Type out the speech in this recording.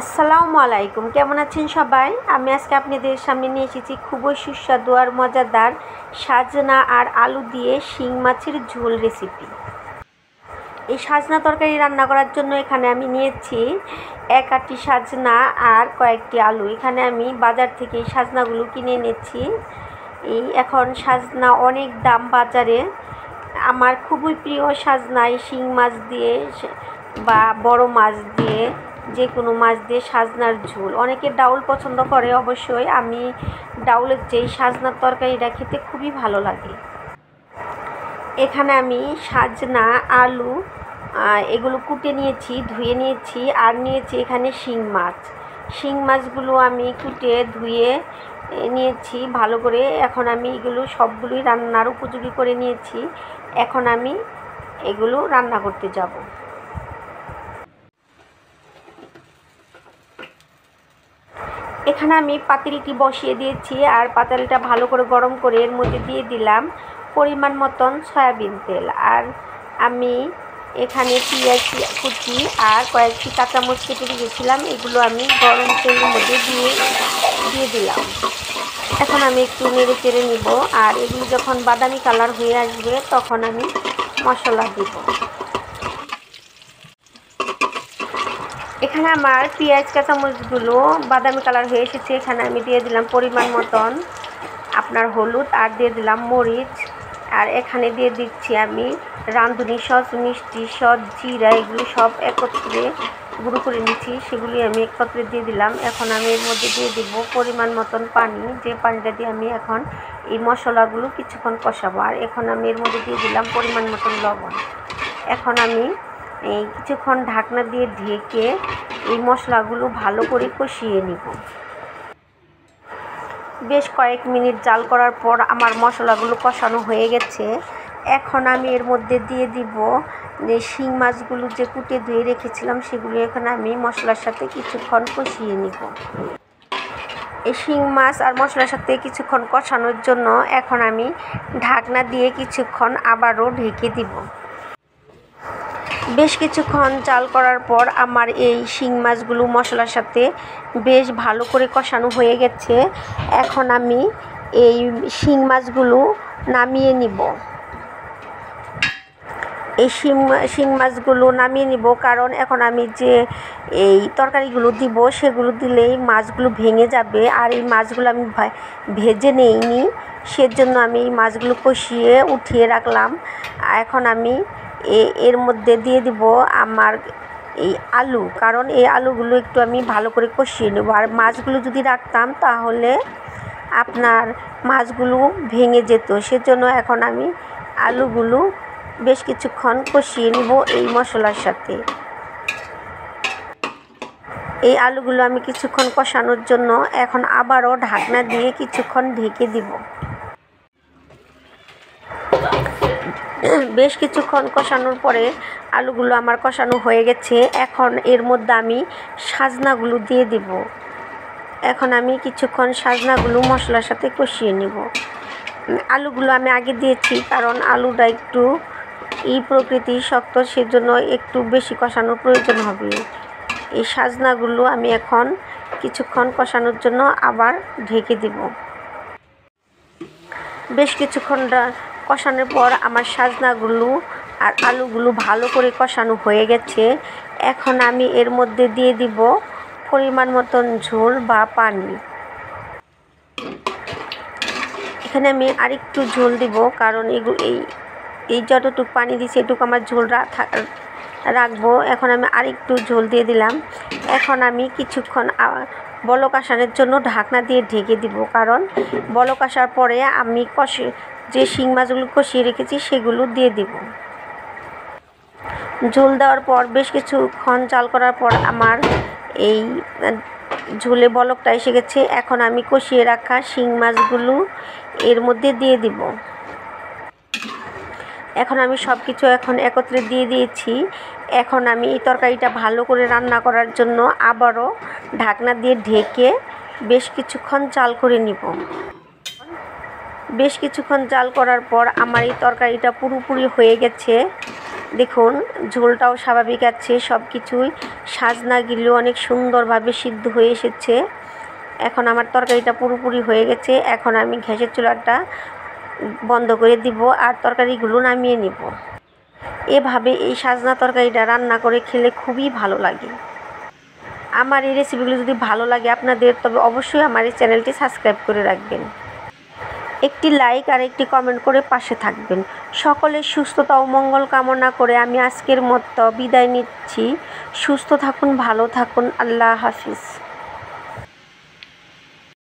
আসসালামু আলাইকুম, কেমন আছেন সবাই? আমি আজকে আপনাদের সামনে নিয়ে এসেছি খুবই সুস্বাদু আর মজাদার সাজনা আর আলু দিয়ে শিং মাছের ঝোল রেসিপি। এই সাজনা তরকারি রান্না করার জন্য এখানে আমি নিয়েছি এক আটি সাজনা আর কয়েকটি আলু। এখানে আমি বাজার থেকে এই সাজনাগুলো কিনে এনেছি। এখন সাজনা অনেক দাম বাজারে। আমার খুবই প্রিয় সাজনা এই শিং মাছ দিয়ে বা বড় মাছ দিয়ে, যে কোনো মাছ দিয়ে সাজনার ঝোল। অনেকে ডাউল পছন্দ করে, অবশ্যই আমি ডাউলের চেয়ে সাজনার তরকারিটা খেতে খুবই ভালো লাগে। এখানে আমি সাজনা, আলু এগুলো কুটে নিয়েছি, ধুয়ে নিয়েছি, আর নিয়েছি এখানে শিং মাছ। শিং মাছগুলো আমি কুটে ধুয়ে নিয়েছি ভালো করে। এখন আমি এগুলো সবগুলোই রান্নার উপযোগী করে নিয়েছি। এখন আমি এগুলো রান্না করতে যাব। এখানে আমি পাতিলটি বসিয়ে দিয়েছি, আর পাতিলটা ভালো করে গরম করে এর মধ্যে দিয়ে দিলাম পরিমাণ মতন সয়াবিন তেল। আর আমি এখানে পেঁয়াজ কুচি আর কয়েকটি কাঁচামরিচ কেটে রেখেছিলাম, এগুলো আমি গরম তেলের মধ্যে দিয়ে দিলাম। এখন আমি একটু নেড়ে চেড়ে নিব, আর এগুলো যখন বাদামি কালার হয়ে আসবে তখন আমি মশলা দিব। এখানে আমার পেঁয়াজ কাঁচামরিচগুলো বাদামি কালার হয়ে এসেছে। এখানে আমি দিয়ে দিলাম পরিমাণ মতন আপনার হলুদ, আর দিয়ে দিলাম মরিচ, আর এখানে দিয়ে দিচ্ছি আমি রাঁধুনি সস, মিষ্টি সস, জিরা, এগুলো সব একত্রে গুঁড়ো করে নিচ্ছি, সেগুলি আমি একত্রে দিয়ে দিলাম। এখন আমি এর মধ্যে দিয়ে দিব পরিমাণ মতন পানি, যে পানিটা দিয়ে আমি এখন এই মশলাগুলো কিছুক্ষণ কষাবো। আর এখন আমি এর মধ্যে দিয়ে দিলাম পরিমাণ মতন লবণ। এখন আমি এই কিছুক্ষণ ঢাকনা দিয়ে ঢেকে এই মশলাগুলো ভালো করে কষিয়ে নিব। বেশ কয়েক মিনিট জাল করার পর আমার মশলাগুলো কষানো হয়ে গেছে। এখন আমি এর মধ্যে দিয়ে দিব যে শিং মাছগুলো যে কুটে ধুয়ে রেখেছিলাম, সেগুলো এখানে আমি মশলার সাথে কিছুক্ষণ কষিয়ে নিব। এই শিং মাছ আর মশলার সাথে কিছুক্ষণ কষানোর জন্য এখন আমি ঢাকনা দিয়ে কিছুক্ষণ আবারও ঢেকে দিব। বেশ কিছুক্ষণ জাল করার পর আমার এই শিং মাছগুলো মশলার সাথে বেশ ভালো করে কষানো হয়ে গেছে। এখন আমি এই শিং মাছগুলো নামিয়ে নিব। এই শিং মাছগুলো নামিয়ে নিব, কারণ এখন আমি যে এই তরকারিগুলো দিব সেগুলো দিলেই মাছগুলো ভেঙে যাবে, আর এই মাছগুলো আমি ভেজে নেইনি, সেজন্য আমি এই মাছগুলো কষিয়ে উঠিয়ে রাখলাম। এখন আমি এর মধ্যে দিয়ে দিব আমার এই আলু, কারণ এই আলুগুলো একটু আমি ভালো করে কষিয়ে নেব। আর মাছগুলো যদি রাখতাম তাহলে আপনার মাছগুলো ভেঙে যেত, সেজন্য এখন আমি আলুগুলো বেশ কিছুক্ষণ কষিয়ে নিব এই মশলার সাথে। এই আলুগুলো আমি কিছুক্ষণ কষানোর জন্য এখন আবারও ঢাকনা দিয়ে কিছুক্ষণ ঢেকে দিব। বেশ কিছুক্ষণ কষানোর পরে আলুগুলো আমার কষানো হয়ে গেছে। এখন এর মধ্যে আমি সাজনাগুলো দিয়ে দিব। এখন আমি কিছুক্ষণ সাজনাগুলো মশলার সাথে কষিয়ে নেব। আলুগুলো আমি আগে দিয়েছি, কারণ আলুটা একটু প্রকৃতির শক্ত, সেজন্য একটু বেশি কষানোর প্রয়োজন হবে। এই সাজনাগুলো আমি এখন কিছুক্ষণ কষানোর জন্য আবার ঢেকে দেব। বেশ কিছুক্ষণ কষানোর পর আমার সাজনাগুলো আর আলুগুলো ভালো করে কষানো হয়ে গেছে। এখন আমি এর মধ্যে দিয়ে দিব পরিমাণ মতন ঝোল বা পানি। এখানে আমি আরেকটু ঝোল দিব, কারণ এই যতটুকু পানি দিয়েছি এটুকু আমার ঝোল রাখবো। এখন আমি আরেকটু ঝোল দিয়ে দিলাম। এখন আমি কিছুক্ষণ বলক আসানোর জন্য ঢাকনা দিয়ে ঢেকে দিব, কারণ বলক আসার পরে আমি যে শিং মাছগুলো কষিয়ে রেখেছি সেগুলো দিয়ে দিব। ঝোল দেওয়ার পর বেশ কিছুক্ষণ জাল করার পর আমার এই ঝোলে বলকটা এসে গেছে। এখন আমি কষিয়ে রাখা শিং মাছগুলো এর মধ্যে দিয়ে দিব। এখন আমি সব কিছু এখন একত্রে দিয়ে দিয়েছি। এখন আমি এই তরকারিটা ভালো করে রান্না করার জন্য আবারও ঢাকনা দিয়ে ঢেকে বেশ কিছুক্ষণ জাল করে নিব। বেশ কিছুক্ষণ জাল করার পর আমার এই তরকারিটা পুরোপুরি হয়ে গেছে। দেখুন ঝোলটাও স্বাভাবিক আছে, সব কিছুই সাজনাগুলো অনেক সুন্দরভাবে সিদ্ধ হয়ে এসেছে। এখন আমার তরকারিটা পুরোপুরি হয়ে গেছে। এখন আমি গ্যাসের চুলাটা বন্ধ করে দিব আর তরকারিগুলো নামিয়ে নিব। এভাবে এই সাজনা তরকারিটা রান্না করে খেলে খুবই ভালো লাগে। আমার এই রেসিপিগুলো যদি ভালো লাগে আপনাদের, তবে অবশ্যই আমার এই চ্যানেলটি সাবস্ক্রাইব করে রাখবেন। একটি লাইক আর একটি কমেন্ট করে পাশে থাকবেন। সকলের সুস্থতা ও মঙ্গল কামনা করে আমি আজকের মতো বিদায় নিচ্ছি। সুস্থ থাকুন, ভালো থাকুন। আল্লাহ হাফিজ।